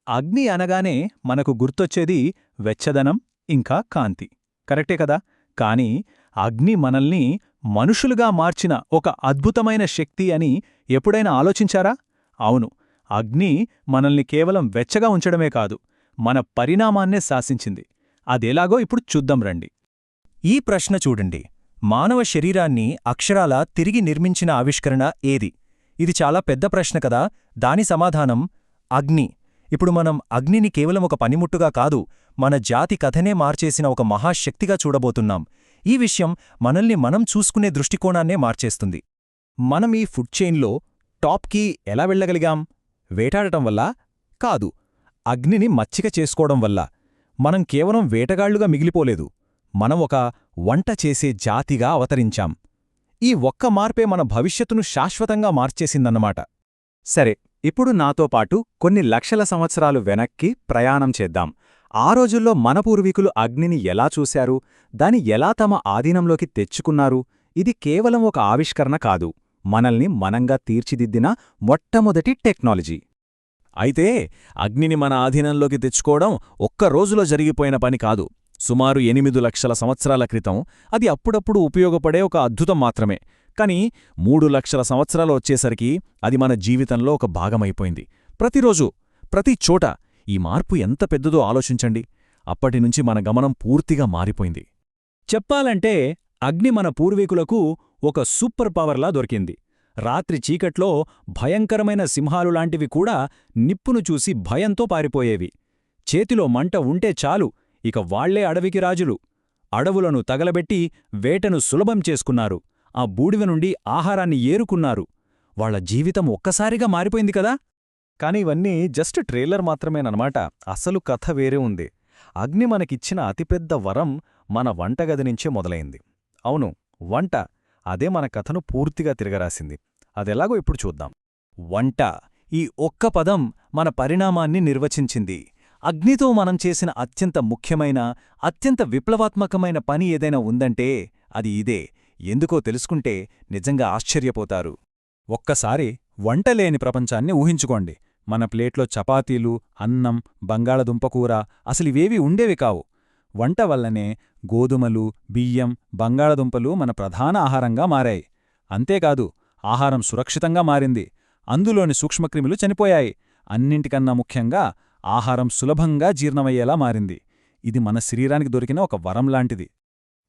అగ్ని అనగానే మనకు గుర్తొచ్చేది వెచ్చదనం ఇంకా కాంతి. కరెక్టే కదా? కాని అగ్ని మనల్ని మనుషులుగా మార్చిన ఒక అద్భుతమైన శక్తి అని ఎప్పుడైనా ఆలోచించారా? అవును, అగ్ని మనల్ని కేవలం వెచ్చగా ఉంచడమే కాదు, మన పరిణామాన్నే శాసించింది. అదెలాగో ఇప్పుడు చూద్దాం రండి. ఈ ప్రశ్న చూడండి, మానవ శరీరాన్ని అక్షరాలా తిరిగి నిర్మించిన ఆవిష్కరణ ఏది? ఇది చాలా పెద్ద ప్రశ్న కదా. దాని సమాధానం అగ్ని. ఇప్పుడు మనం అగ్నిని కేవలం ఒక పనిముట్టుగా కాదు, మన జాతి కథనే మార్చేసిన ఒక మహాశక్తిగా చూడబోతున్నాం. ఈ విషయం మనల్ని మనం చూసుకునే దృష్టికోణాన్నే మార్చేస్తుంది. మనం ఈ ఫుడ్ చైన్లో టాప్కి ఎలా వెళ్ళగలిగాం? వేటాడటం వల్ల కాదు, అగ్నిని మచ్చిక చేసుకోవడం వల్ల. మనం కేవలం వేటగాళ్లుగా మిగిలిపోలేదు, మనం ఒక వంట చేసే జాతిగా అవతరించాం. ఈ ఒక్క మార్పే మన భవిష్యత్తును శాశ్వతంగా మార్చేసిందన్నమాట. సరే, ఇప్పుడు నాతో పాటు కొన్ని లక్షల సంవత్సరాలు వెనక్కి ప్రయాణం చేద్దాం. ఆ రోజుల్లో మన పూర్వీకులు అగ్నిని ఎలా చూశారు, దాని ఎలా తమ ఆధీనంలోకి తెచ్చుకున్నారు? ఇది కేవలం ఒక ఆవిష్కరణ కాదు, మనల్ని మనంగా తీర్చిదిద్దిన మొట్టమొదటి టెక్నాలజీ. అయితే అగ్నిని మన ఆధీనంలోకి తెచ్చుకోవడం ఒక్క రోజులో జరిగిపోయిన పని కాదు. సుమారు 8 లక్షల సంవత్సరాల క్రితం అది అప్పుడప్పుడు ఉపయోగపడే ఒక అద్భుతం మాత్రమే. కాని 3 లక్షల సంవత్సరాలు వచ్చేసరికి అది మన జీవితంలో ఒక భాగమైపోయింది. ప్రతిరోజు, ప్రతి చోట ఈ మార్పు ఎంత పెద్దదో ఆలోచించండి. అప్పటినుంచి మన గమనం పూర్తిగా మారిపోయింది. చెప్పాలంటే అగ్ని మన పూర్వీకులకు ఒక సూపర్ పవర్లా దొరికింది. రాత్రి చీకట్లో భయంకరమైన సింహాలులాంటివి కూడా నిప్పును చూసి భయంతో పారిపోయేవి. చేతిలో మంట ఉంటే చాలు, ఇక వాళ్లే అడవికి రాజులు. అడవులను తగలబెట్టి వేటను సులభం చేసుకున్నారు, ఆ బూడిద నుండి ఆహారాన్ని ఏరుకున్నారు. వాళ్ల జీవితం ఒక్కసారిగా మారిపోయింది కదా. కాని ఇవన్నీ జస్ట్ ట్రైలర్ మాత్రమేనమాట. అసలు కథ వేరే ఉంది. అగ్ని మనకిచ్చిన అతిపెద్ద వరం మన వంటగది నుంచే మొదలైంది. అవును, వంట. అదే మన కథను పూర్తిగా తిరగరాసింది. అదెలాగో ఇప్పుడు చూద్దాం. వంట, ఈ ఒక్క పదం మన పరిణామాన్ని నిర్వచించింది. అగ్నితో మనం చేసిన అత్యంత ముఖ్యమైన, అత్యంత విప్లవాత్మకమైన పని ఏదైనా ఉందంటే అది ఇదే. ఎందుకో తెలుసుకుంటే నిజంగా ఆశ్చర్యపోతారు. ఒక్కసారి వంటలేని ప్రపంచాన్ని ఊహించుకోండి. మన ప్లేట్లో చపాతీలు, అన్నం, బంగాళదుంపకూర అసలివేవీ ఉండేవి కావు. వంట వల్లనే గోధుమలు, బియ్యం, బంగాళదుంపలు మన ప్రధాన ఆహారంగా మారాయి. అంతేకాదు, ఆహారం సురక్షితంగా మారింది. అందులోని సూక్ష్మక్రిములు చనిపోయాయి. అన్నింటికన్నా ముఖ్యంగా ఆహారం సులభంగా జీర్ణమయ్యేలా మారింది. ఇది మన శరీరానికి దొరికిన ఒక వరంలాంటిది.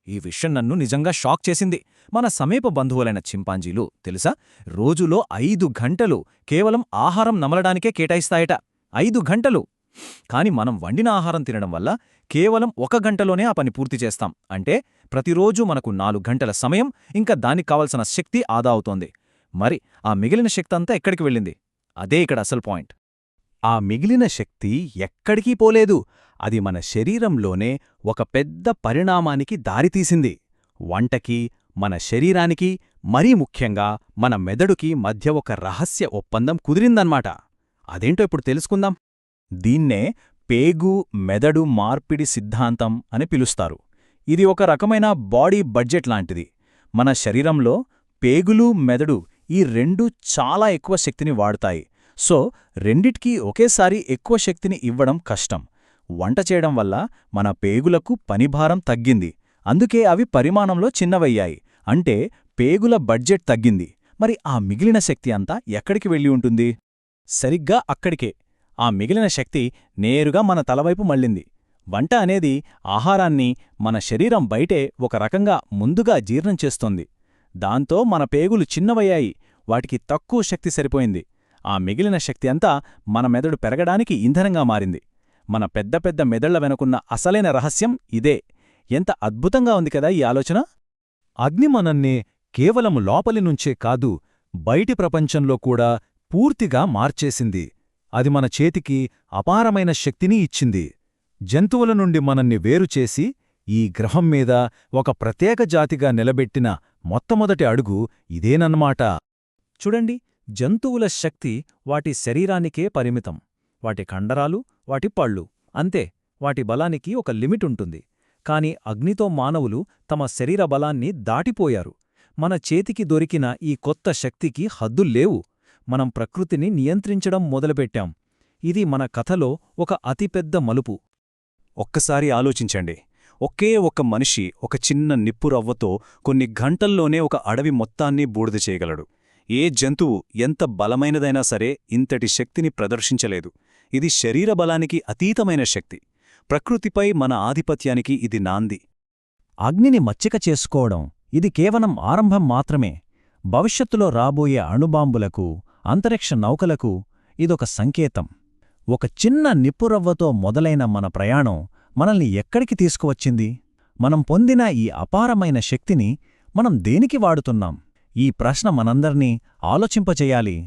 ఈ విషయం నన్ను నిజంగా షాక్ చేసింది. మన సమీప బంధువులైన చింపాంజీలు తెలుసా, రోజులో 5 గంటలు కేవలం ఆహారం నమలడానికే కేటాయిస్తాయట. 5 గంటలు! కాని మనం వండిన ఆహారం తినడం వల్ల కేవలం 1 గంటలోనే ఆ పని పూర్తి చేస్తాం. అంటే ప్రతిరోజూ మనకు 4 గంటల సమయం, ఇంకా దానికి కావలసిన శక్తి ఆదా అవుతోంది. మరి ఆ మిగిలిన శక్తంతా ఎక్కడికి వెళ్ళింది? అదే ఇక్కడ అసలు పాయింట్. ఆ మిగిలిన శక్తి ఎక్కడికీ పోలేదు. అది మన శరీరంలోనే ఒక పెద్ద పరిణామానికి దారితీసింది. వంటకి, మన శరీరానికి, మరీ ముఖ్యంగా మన మెదడుకి మధ్య ఒక రహస్య ఒప్పందం కుదిరిందన్నమాట. అదేంటో ఇప్పుడు తెలుసుకుందాం. దీన్నే పేగు మెదడు మార్పిడి సిద్ధాంతం అని పిలుస్తారు. ఇది ఒక రకమైన బాడీ బడ్జెట్ లాంటిది. మన శరీరంలో పేగులు, మెదడు ఈ రెండూ చాలా ఎక్కువ శక్తిని వాడుతాయి. సో రెండిటికీ ఒకేసారి ఎక్కువ శక్తిని ఇవ్వడం కష్టం. వంట చేయడం వల్ల మన పేగులకు పనిభారం తగ్గింది. అందుకే అవి పరిమాణంలో చిన్నవయ్యాయి. అంటే పేగుల బడ్జెట్ తగ్గింది. మరి ఆ మిగిలిన శక్తి అంతా ఎక్కడికి వెళ్ళి ఉంటుంది? సరిగ్గా అక్కడికే. ఆ మిగిలిన శక్తి నేరుగా మన తలవైపు మళ్ళింది. వంట అనేది ఆహారాన్ని మన శరీరం బయటే ఒక రకంగా ముందుగా జీర్ణం చేస్తోంది. దాంతో మన పేగులు చిన్నవయ్యాయి, వాటికి తక్కువ శక్తి సరిపోయింది. ఆ మిగిలిన శక్తి అంతా మన మెదడు పెరగడానికి ఇంధనంగా మారింది. మన పెద్ద పెద్ద మెదళ్ల వెనుకున్న అసలైన రహస్యం ఇదే. ఎంత అద్భుతంగా ఉంది కదా ఈ ఆలోచన! అగ్ని మనన్నే కేవలం లోపలి నుంచే కాదు, బయటి ప్రపంచంలో కూడా పూర్తిగా మార్చేసింది. అది మన చేతికి అపారమైన శక్తిని ఇచ్చింది. జంతువుల నుండి మనల్ని వేరుచేసి ఈ గ్రహం మీద ఒక ప్రత్యేక జాతిగా నిలబెట్టిన మొట్టమొదటి అడుగు ఇదేనన్నమాట. చూడండి, జంతువుల శక్తి వాటి శరీరానికే పరిమితం. వాటి కండరాలు, వాటి పళ్ళు అంతే. వాటి బలానికి ఒక లిమిట్ ఉంటుంది. కాని అగ్నితో మానవులు తమ శరీర బలాన్ని దాటిపోయారు. మన చేతికి దొరికిన ఈ కొత్త శక్తికి హద్దుల్లేవు. మనం ప్రకృతిని నియంత్రించడం మొదలుపెట్టాం. ఇది మన కథలో ఒక అతిపెద్ద మలుపు. ఒక్కసారి ఆలోచించండి. ఒకే ఒక్క మనిషి ఒక చిన్న నిప్పురవ్వతో కొన్ని గంటల్లోనే ఒక అడవి మొత్తాన్ని బూడిద చేయగలడు. ఏ జంతువు ఎంత బలమైనదైనా సరే ఇంతటి శక్తిని ప్రదర్శించలేదు. ఇది శరీర బలానికి అతీతమైన శక్తి. ప్రకృతిపై మన ఆధిపత్యానికి ఇది నాంది. అగ్నిని మచ్చిక చేసుకోవడం ఇది కేవలం ఆరంభం మాత్రమే. భవిష్యత్తులో రాబోయే అణుబాంబులకు, అంతరిక్ష నౌకలకు ఇదొక సంకేతం. ఒక చిన్న నిప్పురవ్వతో మొదలైన మన ప్రయాణం మనల్ని ఎక్కడికి తీసుకువచ్చింది? మనం పొందిన ఈ అపారమైన శక్తిని మనం దేనికి వాడుతున్నాం? ఈ ప్రశ్న మనందర్నీ ఆలోచింపచేయాలి.